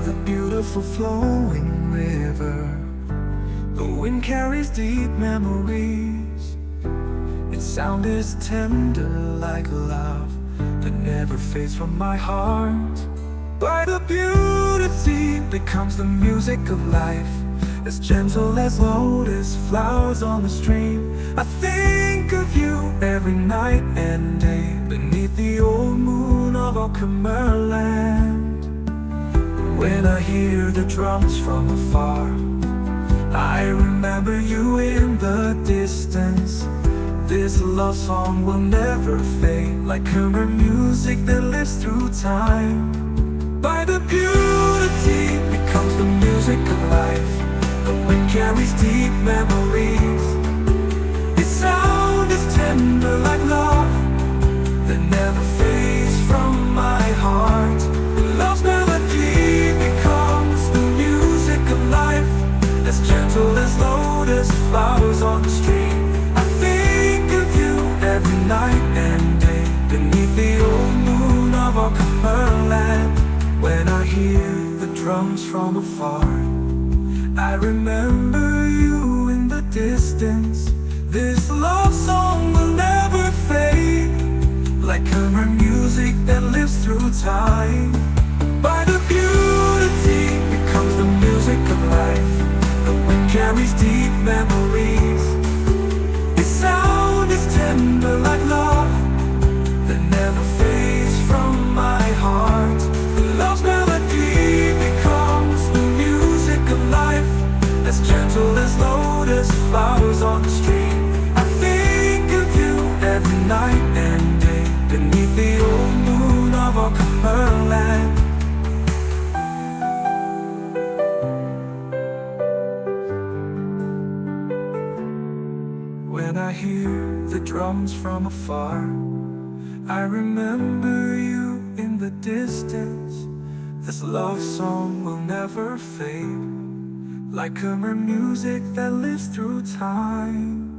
the beautiful flowing river. The wind carries deep memories. Its sound is tender like love that never fades from my heart. By the beauty becomes the music of life, as gentle as lotus flowers on the stream. I think of you every night and day, beneath the old moon of our Khmer land. When I hear the drums from afar, I remember you in the distance. This love song will never fade, like Khmer music that lives through time. By the beauty becomes the music of life. The wind carries deep memories. Its sound is tender like love that never fades from my heart. Love's melody becomes the music of life, as gentle as lotus flowers on the stream. I think of you every night and day, beneath the old moon of our Khmer land. When I hear the drums from afar, I remember you in the distance. This love song will never fade, like Khmer music that lives through time. By the beauty becomes the music of life. The wind carries deep memories. Its sound is tender like love that never fades from my heart. Love's melody becomes the music of life, as gentle as lotus flowers on the stream. I think of you every night and day, beneath the old moon of our Khmer land. When I hear the drums from afar, I remember you in the distance. This love song will never fade, like Khmer music that lives through time.